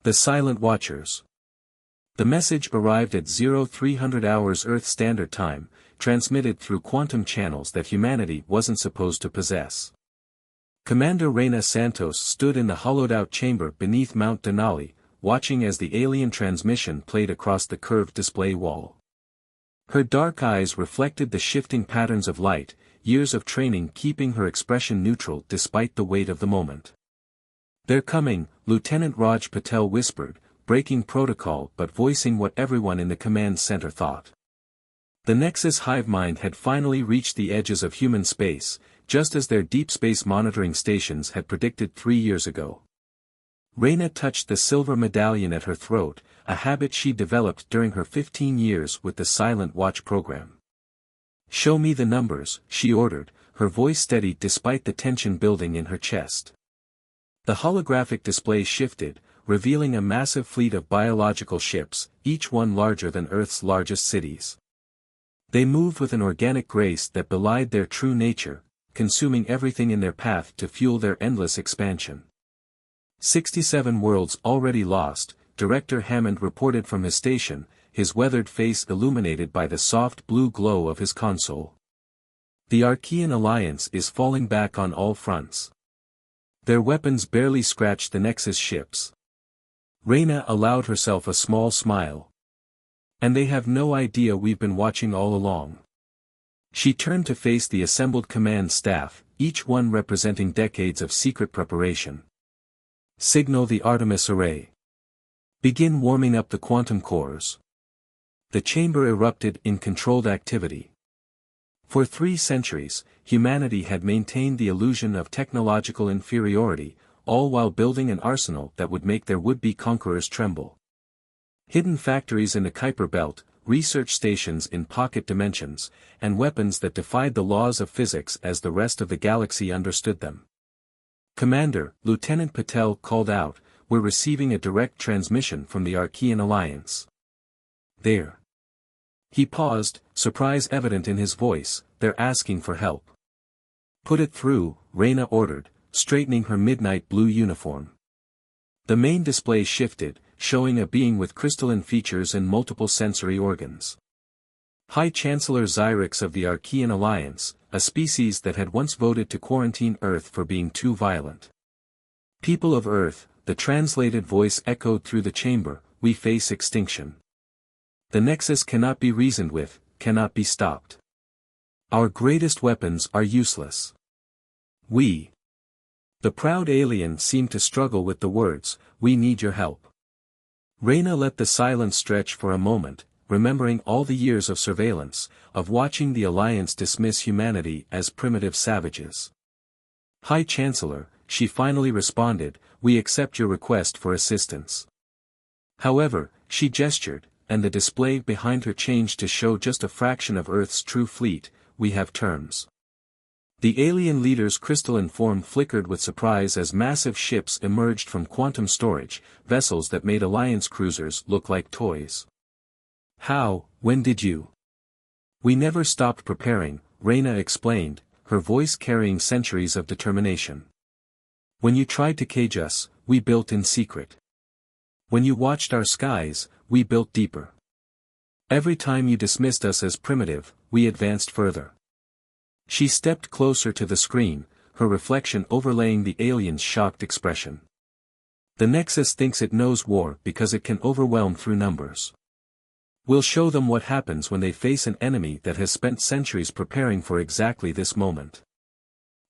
The Silent Watchers. The message arrived at 0300 hours Earth Standard Time, transmitted through quantum channels that humanity wasn't supposed to possess. Commander Reina Santos stood in the hollowed-out chamber beneath Mount Denali, watching as the alien transmission played across the curved display wall. Her dark eyes reflected the shifting patterns of light, years of training keeping her expression neutral despite the weight of the moment. "They're coming," Lieutenant Raj Patel whispered, breaking protocol but voicing what everyone in the command center thought. The Nexus hive mind had finally reached the edges of human space, just as their deep space monitoring stations had predicted 3 years ago. Reina touched the silver medallion at her throat, a habit she developed during her 15 years with the Silent Watch program. "Show me the numbers," she ordered, her voice steady despite the tension building in her chest. The holographic display shifted, revealing a massive fleet of biological ships, each one larger than Earth's largest cities. They moved with an organic grace that belied their true nature, consuming everything in their path to fuel their endless expansion. 67 worlds already lost, Director Hammond reported from his station, his weathered face illuminated by the soft blue glow of his console. The Archean Alliance is falling back on all fronts. Their weapons barely scratched the Nexus ships. Reina allowed herself a small smile. "And they have no idea we've been watching all along." She turned to face the assembled command staff, each one representing decades of secret preparation. "Signal the Artemis array. Begin warming up the quantum cores." The chamber erupted in controlled activity. For 3 centuries, humanity had maintained the illusion of technological inferiority, all while building an arsenal that would make their would-be conquerors tremble. Hidden factories in the Kuiper Belt, research stations in pocket dimensions, and weapons that defied the laws of physics as the rest of the galaxy understood them. "Commander," Lieutenant Patel called out, "we're receiving a direct transmission from the Archean Alliance." "There." He paused, surprise evident in his voice, "They're asking for help." "Put it through," Reina ordered, straightening her midnight blue uniform. The main display shifted, showing a being with crystalline features and multiple sensory organs. High Chancellor Xyrix of the Archean Alliance, a species that had once voted to quarantine Earth for being too violent. "People of Earth," the translated voice echoed through the chamber, "we face extinction. The Nexus cannot be reasoned with, cannot be stopped. Our greatest weapons are useless. We—" The proud alien seemed to struggle with the words, "We need your help." Reina let the silence stretch for a moment, remembering all the years of surveillance, of watching the Alliance dismiss humanity as primitive savages. "High Chancellor," she finally responded, "we accept your request for assistance." However, she gestured, and the display behind her changed to show just a fraction of Earth's true fleet. "We have terms." The alien leader's crystalline form flickered with surprise as massive ships emerged from quantum storage, vessels that made Alliance cruisers look like toys. "How, when did you?" "We never stopped preparing," Reina explained, her voice carrying centuries of determination. "When you tried to cage us, we built in secret. When you watched our skies, we built deeper. Every time you dismissed us as primitive, we advanced further." She stepped closer to the screen, her reflection overlaying the alien's shocked expression. "The Nexus thinks it knows war because it can overwhelm through numbers. We'll show them what happens when they face an enemy that has spent centuries preparing for exactly this moment."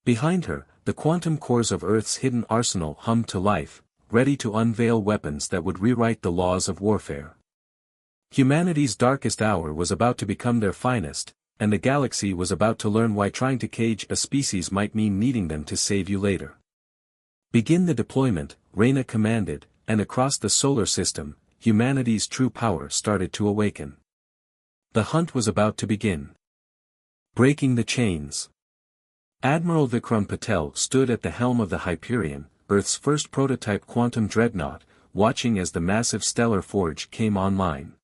Behind her, the quantum cores of Earth's hidden arsenal hummed to life, ready to unveil weapons that would rewrite the laws of warfare. Humanity's darkest hour was about to become their finest, and the galaxy was about to learn why trying to cage a species might mean needing them to save you later. "Begin the deployment," Reina commanded, and across the solar system, humanity's true power started to awaken. The hunt was about to begin. Breaking the chains. Admiral Vikram Patel stood at the helm of the Hyperion, Earth's first prototype quantum dreadnought, watching as the massive stellar forge came online.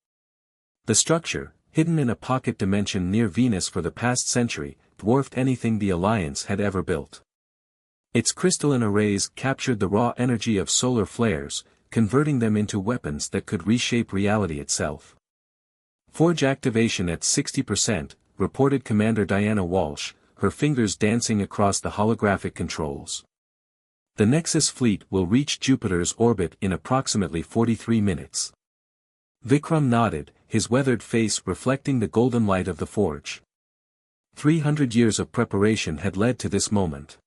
The structure, hidden in a pocket dimension near Venus for the past century, dwarfed anything the Alliance had ever built. Its crystalline arrays captured the raw energy of solar flares, converting them into weapons that could reshape reality itself. Forge activation at 60%, reported Commander Diana Walsh, her fingers dancing across the holographic controls. The Nexus fleet will reach Jupiter's orbit in approximately 43 minutes. Vikram nodded, his weathered face reflecting the golden light of the forge. 300 years of preparation had led to this moment.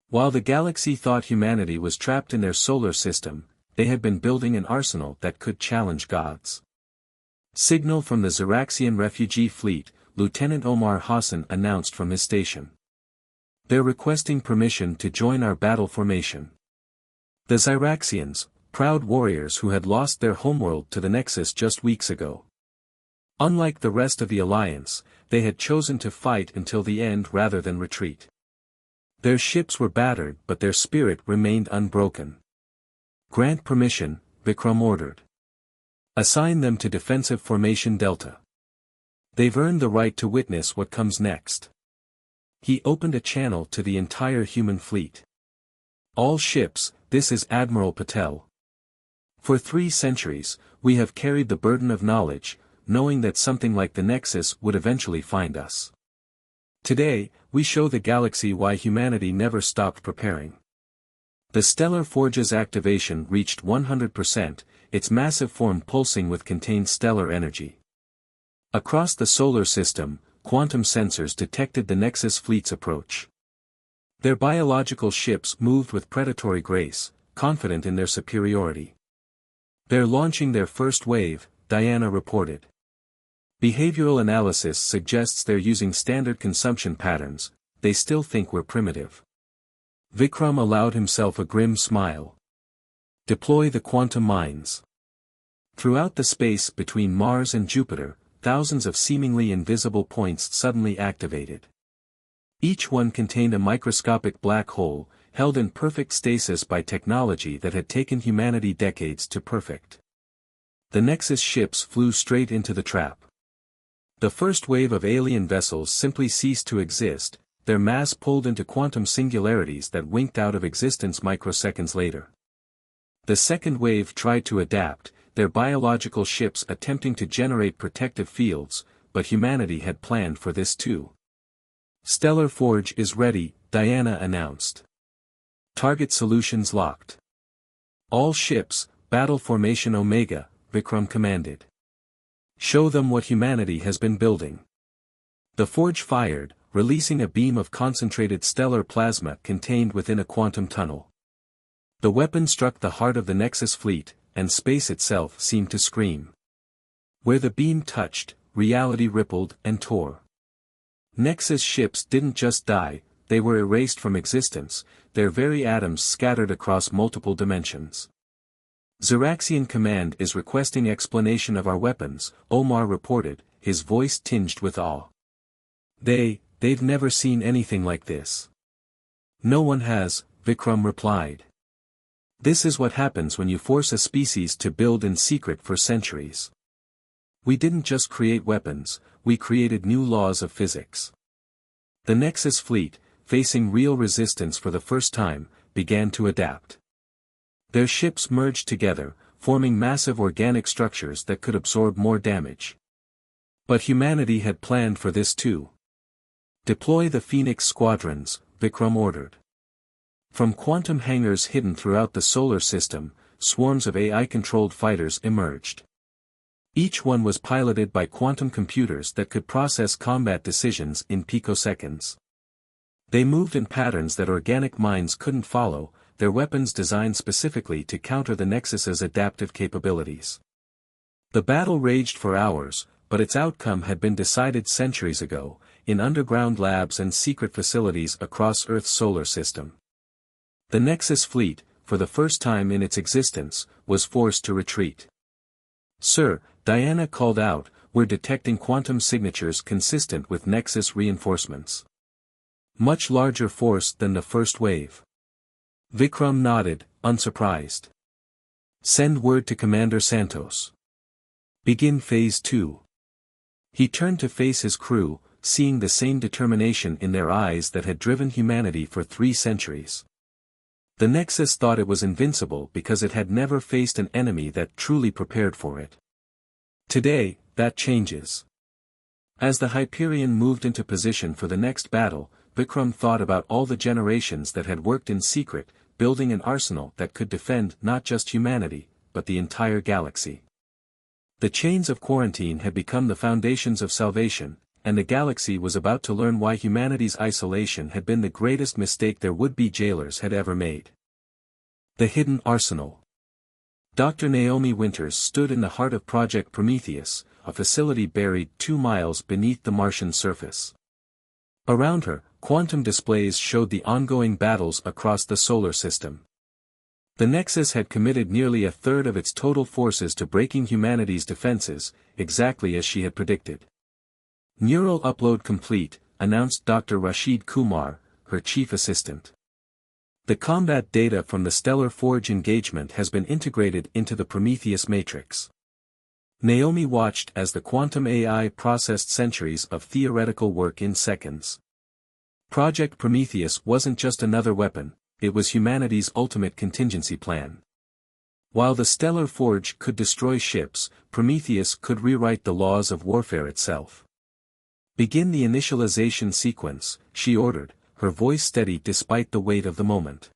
While the galaxy thought humanity was trapped in their solar system, they had been building an arsenal that could challenge gods. Signal from the Ziraxian refugee fleet, Lieutenant Omar Hassan announced from his station. They're requesting permission to join our battle formation. The Ziraxians, proud warriors who had lost their homeworld to the Nexus just weeks ago. Unlike the rest of the Alliance, they had chosen to fight until the end rather than retreat. Their ships were battered but their spirit remained unbroken. Grant permission, Vikram ordered. Assign them to Defensive Formation Delta. They've earned the right to witness what comes next. He opened a channel to the entire human fleet. All ships, this is Admiral Patel. For 3 centuries, we have carried the burden of knowledge, knowing that something like the Nexus would eventually find us. Today, we show the galaxy why humanity never stopped preparing. The Stellar Forge's activation reached 100%, its massive form pulsing with contained stellar energy. Across the solar system, quantum sensors detected the Nexus fleet's approach. Their biological ships moved with predatory grace, confident in their superiority. They're launching their first wave, Diana reported. Behavioral analysis suggests they're using standard consumption patterns, they still think we're primitive. Vikram allowed himself a grim smile. Deploy the quantum mines. Throughout the space between Mars and Jupiter, thousands of seemingly invisible points suddenly activated. Each one contained a microscopic black hole, held in perfect stasis by technology that had taken humanity decades to perfect. The Nexus ships flew straight into the trap. The first wave of alien vessels simply ceased to exist, their mass pulled into quantum singularities that winked out of existence microseconds later. The second wave tried to adapt, their biological ships attempting to generate protective fields, but humanity had planned for this too. Stellar Forge is ready, Diana announced. Target solutions locked. All ships, battle formation Omega, Vikram commanded. Show them what humanity has been building. The Forge fired, releasing a beam of concentrated stellar plasma contained within a quantum tunnel. The weapon struck the heart of the Nexus fleet, and space itself seemed to scream. Where the beam touched, reality rippled and tore. Nexus ships didn't just die, they were erased from existence, their very atoms scattered across multiple dimensions. Ziraxian Command is requesting explanation of our weapons, Omar reported, his voice tinged with awe. They've never seen anything like this. No one has, Vikram replied. This is what happens when you force a species to build in secret for centuries. We didn't just create weapons, we created new laws of physics. The Nexus fleet, facing real resistance for the first time, began to adapt. Their ships merged together, forming massive organic structures that could absorb more damage. But humanity had planned for this too. Deploy the Phoenix squadrons, Vikram ordered. From quantum hangars hidden throughout the solar system, swarms of AI-controlled fighters emerged. Each one was piloted by quantum computers that could process combat decisions in picoseconds. They moved in patterns that organic minds couldn't follow, their weapons designed specifically to counter the Nexus's adaptive capabilities. The battle raged for hours, but its outcome had been decided centuries ago, in underground labs and secret facilities across Earth's solar system. The Nexus fleet, for the first time in its existence, was forced to retreat. Sir, Diana called out, we're detecting quantum signatures consistent with Nexus reinforcements. Much larger force than the first wave. Vikram nodded, unsurprised. Send word to Commander Santos. Begin Phase 2. He turned to face his crew, seeing the same determination in their eyes that had driven humanity for 3 centuries. The Nexus thought it was invincible because it had never faced an enemy that truly prepared for it. Today, that changes. As the Hyperion moved into position for the next battle, Vikram thought about all the generations that had worked in secret, building an arsenal that could defend not just humanity, but the entire galaxy. The chains of quarantine had become the foundations of salvation, and the galaxy was about to learn why humanity's isolation had been the greatest mistake their would-be jailers had ever made. The Hidden Arsenal. Dr. Naomi Winters stood in the heart of Project Prometheus, a facility buried 2 miles beneath the Martian surface. Around her, quantum displays showed the ongoing battles across the solar system. The Nexus had committed nearly a third of its total forces to breaking humanity's defenses, exactly as she had predicted. Neural upload complete, announced Dr. Rashid Kumar, her chief assistant. The combat data from the Stellar Forge engagement has been integrated into the Prometheus matrix. Naomi watched as the quantum AI processed centuries of theoretical work in seconds. Project Prometheus wasn't just another weapon, it was humanity's ultimate contingency plan. While the Stellar Forge could destroy ships, Prometheus could rewrite the laws of warfare itself. Begin the initialization sequence, she ordered, her voice steady despite the weight of the moment.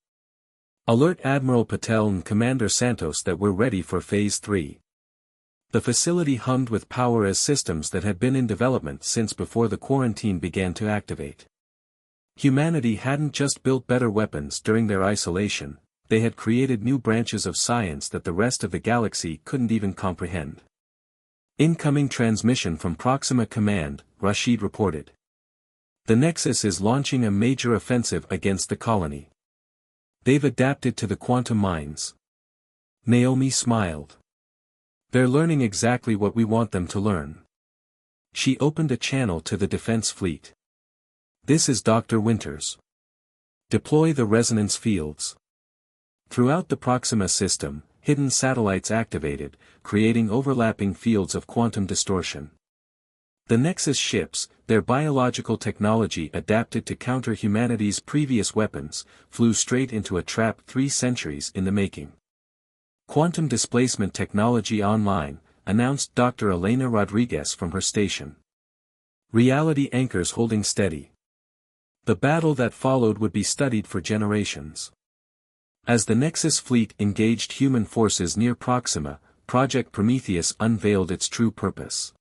Alert Admiral Patel and Commander Santos that we're ready for Phase 3. The facility hummed with power as systems that had been in development since before the quarantine began to activate. Humanity hadn't just built better weapons during their isolation, they had created new branches of science that the rest of the galaxy couldn't even comprehend. Incoming transmission from Proxima Command, Rashid reported. The Nexus is launching a major offensive against the colony. They've adapted to the quantum mines. Naomi smiled. They're learning exactly what we want them to learn. She opened a channel to the defense fleet. This is Dr. Winters. Deploy the resonance fields. Throughout the Proxima system, hidden satellites activated, creating overlapping fields of quantum distortion. The Nexus ships, their biological technology adapted to counter humanity's previous weapons, flew straight into a trap 3 centuries in the making. Quantum displacement technology online, announced Dr. Elena Rodriguez from her station. Reality anchors holding steady. The battle that followed would be studied for generations. As the Nexus fleet engaged human forces near Proxima, Project Prometheus unveiled its true purpose.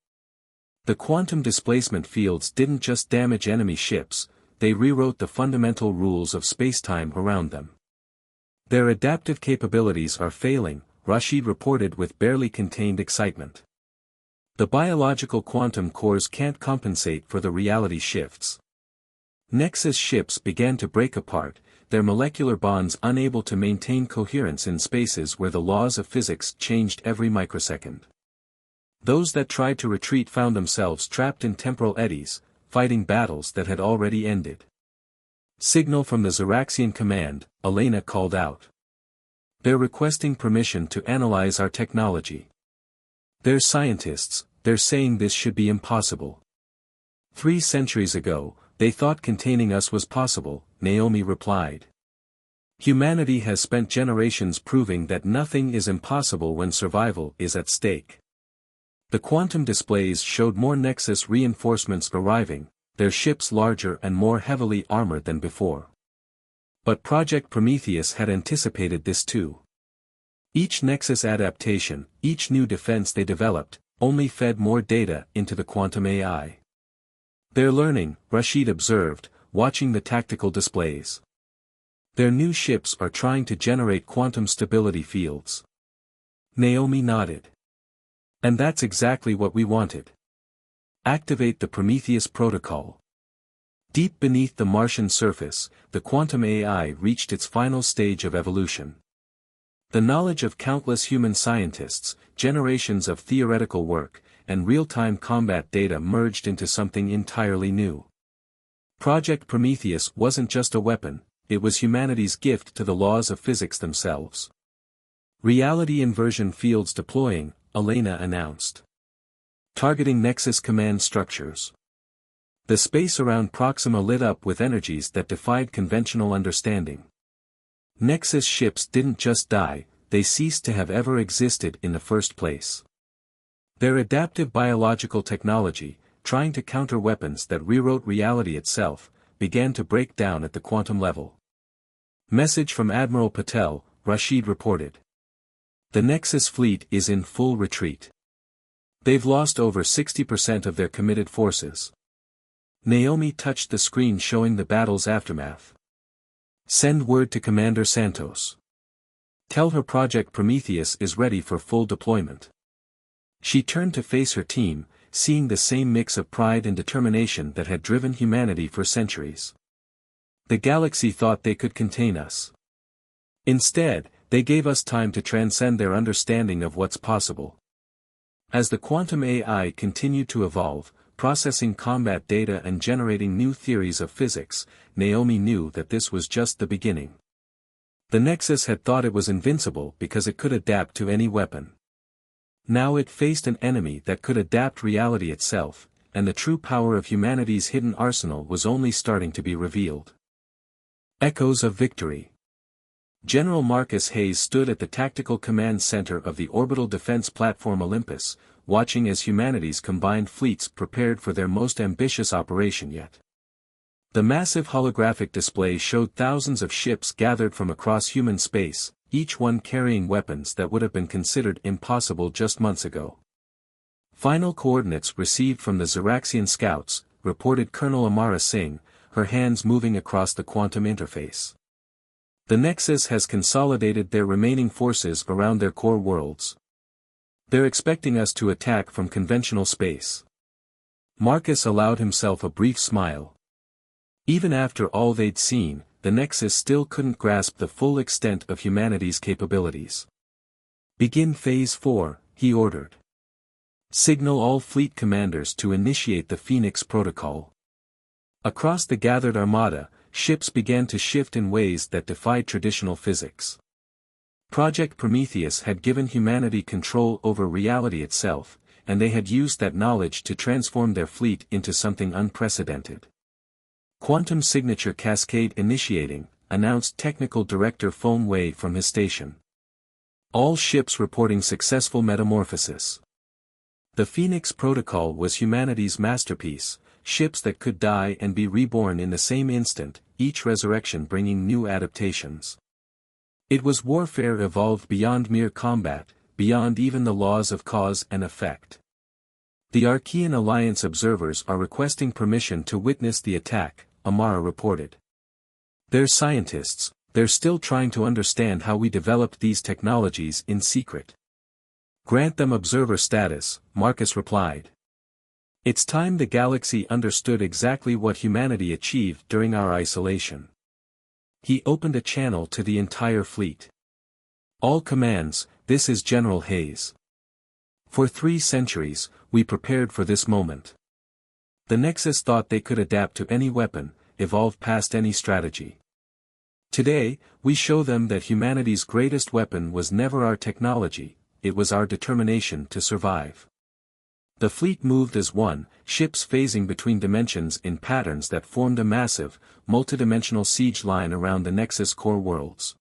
The quantum displacement fields didn't just damage enemy ships, they rewrote the fundamental rules of spacetime around them. Their adaptive capabilities are failing, Rashid reported with barely contained excitement. The biological quantum cores can't compensate for the reality shifts. Nexus ships began to break apart, their molecular bonds unable to maintain coherence in spaces where the laws of physics changed every microsecond. Those that tried to retreat found themselves trapped in temporal eddies, fighting battles that had already ended. Signal from the Xeraxian command, Elena called out. They're requesting permission to analyze our technology. They're scientists, they're saying this should be impossible. 3 centuries ago, they thought containing us was possible, Naomi replied. Humanity has spent generations proving that nothing is impossible when survival is at stake. The quantum displays showed more Nexus reinforcements arriving, their ships larger and more heavily armored than before. But Project Prometheus had anticipated this too. Each Nexus adaptation, each new defense they developed, only fed more data into the quantum AI. They're learning, Rashid observed, watching the tactical displays. Their new ships are trying to generate quantum stability fields. Naomi nodded. And that's exactly what we wanted. Activate the Prometheus protocol. Deep beneath the Martian surface, the quantum AI reached its final stage of evolution. The knowledge of countless human scientists, generations of theoretical work, and real-time combat data merged into something entirely new. Project Prometheus wasn't just a weapon, it was humanity's gift to the laws of physics themselves. Reality inversion fields deploying, Elena announced. Targeting Nexus command structures. The space around Proxima lit up with energies that defied conventional understanding. Nexus ships didn't just die, they ceased to have ever existed in the first place. Their adaptive biological technology, trying to counter weapons that rewrote reality itself, began to break down at the quantum level. Message from Admiral Patel, Rashid reported. The Nexus fleet is in full retreat. They've lost over 60% of their committed forces. Naomi touched the screen showing the battle's aftermath. Send word to Commander Santos. Tell her Project Prometheus is ready for full deployment. She turned to face her team, seeing the same mix of pride and determination that had driven humanity for centuries. The galaxy thought they could contain us. Instead, they gave us time to transcend their understanding of what's possible. As the quantum AI continued to evolve, processing combat data and generating new theories of physics, Naomi knew that this was just the beginning. The Nexus had thought it was invincible because it could adapt to any weapon. Now it faced an enemy that could adapt reality itself, and the true power of humanity's hidden arsenal was only starting to be revealed. Echoes of victory. General Marcus Hayes stood at the Tactical Command Center of the Orbital Defense Platform Olympus, watching as humanity's combined fleets prepared for their most ambitious operation yet. The massive holographic display showed thousands of ships gathered from across human space, each one carrying weapons that would have been considered impossible just months ago. Final coordinates received from the Zeraxian scouts, reported Colonel Amara Singh, her hands moving across the quantum interface. The Nexus has consolidated their remaining forces around their core worlds. They're expecting us to attack from conventional space. Marcus allowed himself a brief smile. Even after all they'd seen, the Nexus still couldn't grasp the full extent of humanity's capabilities. Begin Phase 4, he ordered. Signal all fleet commanders to initiate the Phoenix Protocol. Across the gathered armada, ships began to shift in ways that defied traditional physics. Project Prometheus had given humanity control over reality itself, and they had used that knowledge to transform their fleet into something unprecedented. Quantum signature cascade initiating, announced Technical Director Feng Wei from his station. All ships reporting successful metamorphosis. The Phoenix Protocol was humanity's masterpiece, ships that could die and be reborn in the same instant, each resurrection bringing new adaptations. It was warfare evolved beyond mere combat, beyond even the laws of cause and effect. The Archean Alliance observers are requesting permission to witness the attack, Amara reported. They're scientists, they're still trying to understand how we developed these technologies in secret. Grant them observer status, Marcus replied. It's time the galaxy understood exactly what humanity achieved during our isolation. He opened a channel to the entire fleet. All commands, this is General Hayes. For 3 centuries, we prepared for this moment. The Nexus thought they could adapt to any weapon, evolve past any strategy. Today, we show them that humanity's greatest weapon was never our technology, it was our determination to survive. The fleet moved as one, ships phasing between dimensions in patterns that formed a massive, multidimensional siege line around the Nexus core worlds.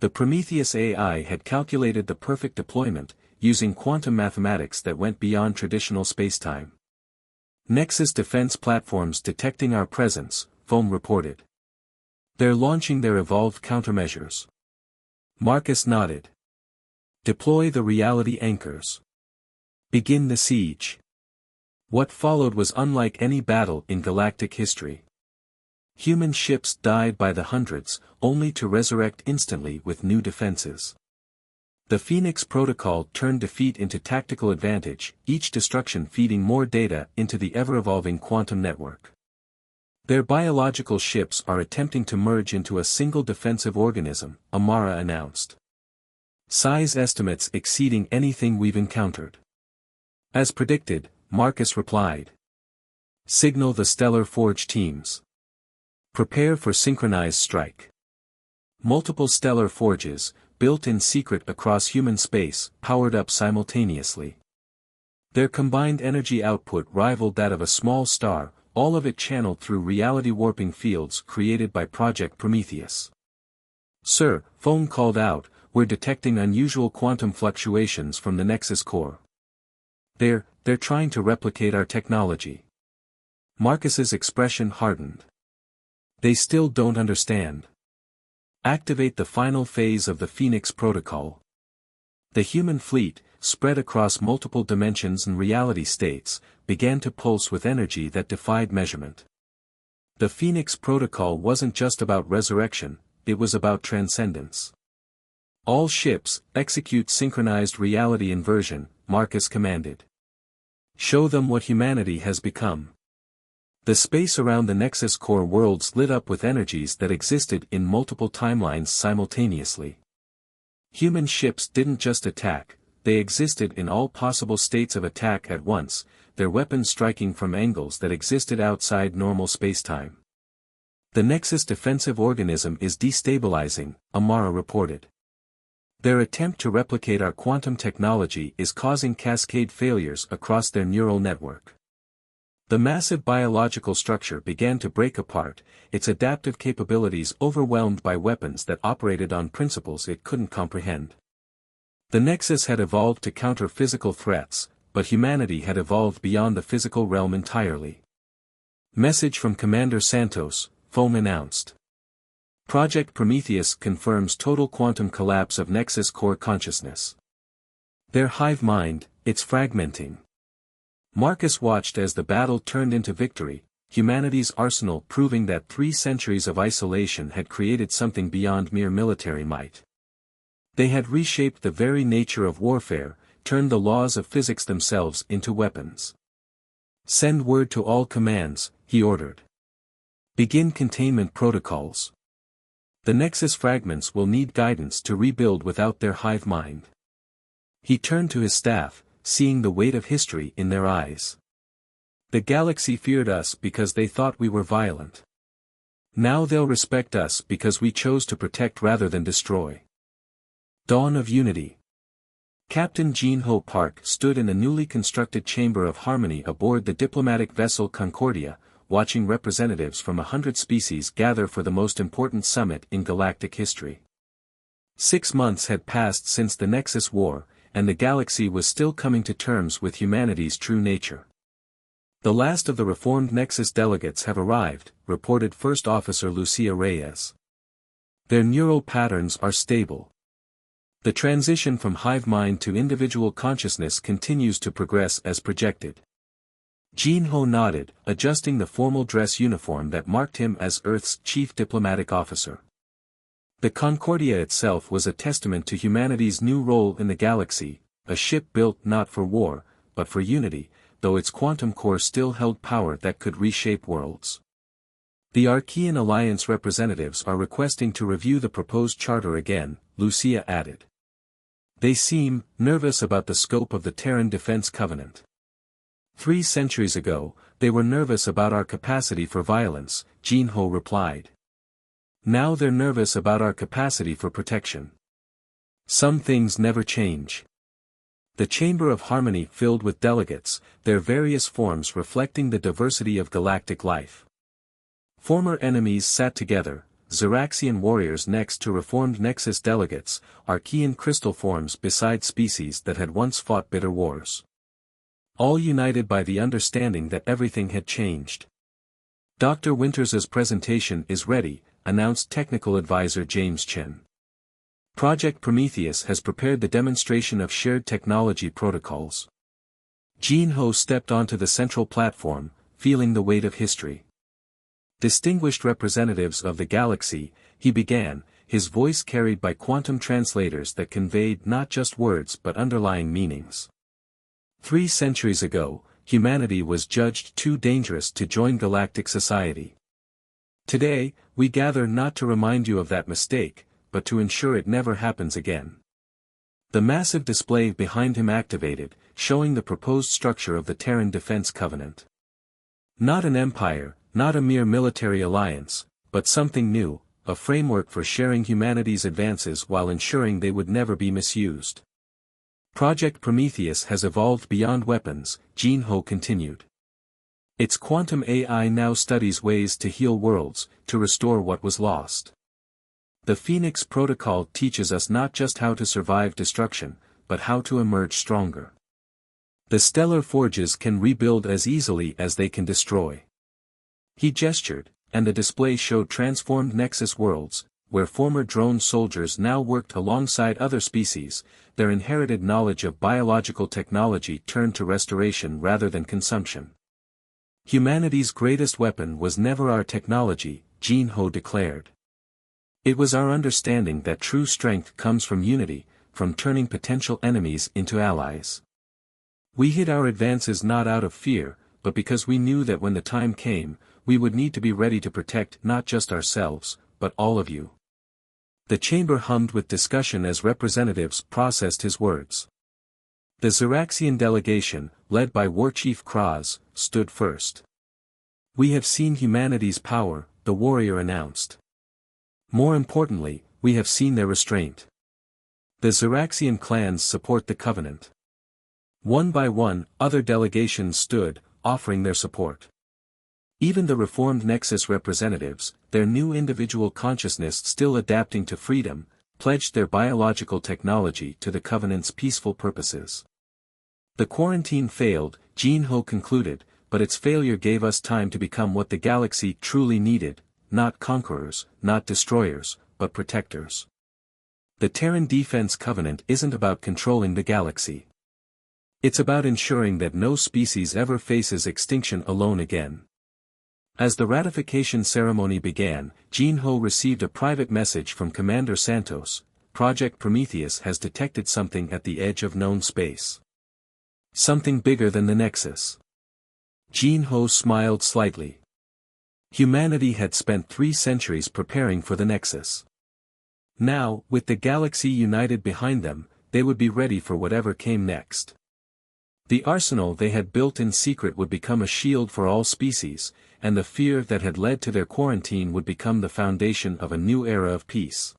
The Prometheus AI had calculated the perfect deployment, using quantum mathematics that went beyond traditional spacetime. Nexus defense platforms detecting our presence, Foam reported. They're launching their evolved countermeasures. Marcus nodded. Deploy the reality anchors. Begin the siege. What followed was unlike any battle in galactic history. Human ships died by the hundreds, only to resurrect instantly with new defenses. The Phoenix Protocol turned defeat into tactical advantage, each destruction feeding more data into the ever-evolving quantum network. Their biological ships are attempting to merge into a single defensive organism, Amara announced. Size estimates exceeding anything we've encountered. As predicted, Marcus replied. Signal the Stellar Forge teams. Prepare for synchronized strike. Multiple stellar forges, built in secret across human space, powered up simultaneously. Their combined energy output rivaled that of a small star, all of it channeled through reality-warping fields created by Project Prometheus. Sir, Foam called out, we're detecting unusual quantum fluctuations from the Nexus core. They're trying to replicate our technology. Marcus's expression hardened. They still don't understand. Activate the final phase of the Phoenix Protocol. The human fleet, spread across multiple dimensions and reality states, began to pulse with energy that defied measurement. The Phoenix Protocol wasn't just about resurrection, it was about transcendence. All ships, execute synchronized reality inversion, Marcus commanded. Show them what humanity has become. The space around the Nexus core worlds lit up with energies that existed in multiple timelines simultaneously. Human ships didn't just attack, they existed in all possible states of attack at once, their weapons striking from angles that existed outside normal spacetime. The Nexus defensive organism is destabilizing, Amara reported. Their attempt to replicate our quantum technology is causing cascade failures across their neural network. The massive biological structure began to break apart, its adaptive capabilities overwhelmed by weapons that operated on principles it couldn't comprehend. The Nexus had evolved to counter physical threats, but humanity had evolved beyond the physical realm entirely. Message from Commander Santos, Foam announced. Project Prometheus confirms total quantum collapse of Nexus core consciousness. Their hive mind, it's fragmenting. Marcus watched as the battle turned into victory, humanity's arsenal proving that 3 centuries of isolation had created something beyond mere military might. They had reshaped the very nature of warfare, turned the laws of physics themselves into weapons. Send word to all commands, he ordered. Begin containment protocols. The Nexus fragments will need guidance to rebuild without their hive mind. He turned to his staff, seeing the weight of history in their eyes. The galaxy feared us because they thought we were violent. Now they'll respect us because we chose to protect rather than destroy. Dawn of Unity. Captain Jean-Ho Park stood in the newly constructed Chamber of Harmony aboard the diplomatic vessel Concordia, watching representatives from 100 species gather for the most important summit in galactic history. 6 months had passed since the Nexus War, and the galaxy was still coming to terms with humanity's true nature. The last of the reformed Nexus delegates have arrived, reported First Officer Lucia Reyes. Their neural patterns are stable. The transition from hive mind to individual consciousness continues to progress as projected. Jean-Ho nodded, adjusting the formal dress uniform that marked him as Earth's chief diplomatic officer. The Concordia itself was a testament to humanity's new role in the galaxy, a ship built not for war, but for unity, though its quantum core still held power that could reshape worlds. The Archean Alliance representatives are requesting to review the proposed charter again, Lucia added. They seem nervous about the scope of the Terran Defense Covenant. 3 centuries ago, they were nervous about our capacity for violence, Jean-Ho replied. Now they're nervous about our capacity for protection. Some things never change. The Chamber of Harmony filled with delegates, their various forms reflecting the diversity of galactic life. Former enemies sat together, Xeraxian warriors next to reformed Nexus delegates, Archean crystal forms beside species that had once fought bitter wars. All united by the understanding that everything had changed. Dr. Winters's presentation is ready, announced Technical Advisor James Chen. Project Prometheus has prepared the demonstration of shared technology protocols. Jean-Ho stepped onto the central platform, feeling the weight of history. Distinguished representatives of the galaxy, he began, his voice carried by quantum translators that conveyed not just words but underlying meanings. 3 centuries ago, humanity was judged too dangerous to join galactic society. Today, we gather not to remind you of that mistake, but to ensure it never happens again. The massive display behind him activated, showing the proposed structure of the Terran Defense Covenant. Not an empire, not a mere military alliance, but something new, a framework for sharing humanity's advances while ensuring they would never be misused. Project Prometheus has evolved beyond weapons, Jean-Ho continued. Its quantum AI now studies ways to heal worlds, to restore what was lost. The Phoenix Protocol teaches us not just how to survive destruction, but how to emerge stronger. The stellar forges can rebuild as easily as they can destroy. He gestured, and the display showed transformed Nexus worlds, where former drone soldiers now worked alongside other species, their inherited knowledge of biological technology turned to restoration rather than consumption. Humanity's greatest weapon was never our technology, Jinho declared. It was our understanding that true strength comes from unity, from turning potential enemies into allies. We hid our advances not out of fear, but because we knew that when the time came, we would need to be ready to protect not just ourselves, but all of you. The chamber hummed with discussion as representatives processed his words. The Xeraxian delegation, led by War Chief Kraz, stood first. We have seen humanity's power, the warrior announced. More importantly, we have seen their restraint. The Xeraxian clans support the Covenant. One by one, other delegations stood, offering their support. Even the reformed Nexus representatives, their new individual consciousness still adapting to freedom, pledged their biological technology to the Covenant's peaceful purposes. The quarantine failed, Jinho concluded, but its failure gave us time to become what the galaxy truly needed, not conquerors, not destroyers, but protectors. The Terran Defense Covenant isn't about controlling the galaxy. It's about ensuring that no species ever faces extinction alone again. As the ratification ceremony began, Jinho received a private message from Commander Santos. Project Prometheus has detected something at the edge of known space. Something bigger than the Nexus. Jinho smiled slightly. Humanity had spent 3 centuries preparing for the Nexus. Now, with the galaxy united behind them, they would be ready for whatever came next. The arsenal they had built in secret would become a shield for all species, and the fear that had led to their quarantine would become the foundation of a new era of peace.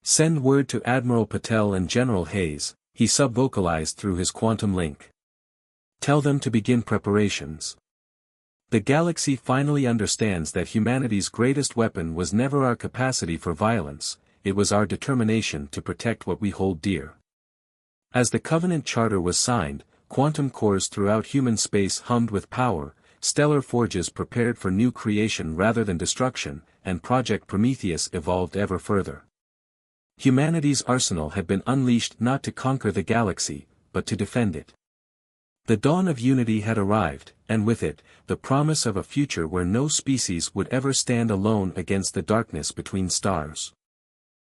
Send word to Admiral Patel and General Hayes, he sub-vocalized through his quantum link. Tell them to begin preparations. The galaxy finally understands that humanity's greatest weapon was never our capacity for violence, it was our determination to protect what we hold dear. As the Covenant Charter was signed, quantum cores throughout human space hummed with power, stellar forges prepared for new creation rather than destruction, and Project Prometheus evolved ever further. Humanity's arsenal had been unleashed not to conquer the galaxy, but to defend it. The dawn of unity had arrived, and with it, the promise of a future where no species would ever stand alone against the darkness between stars.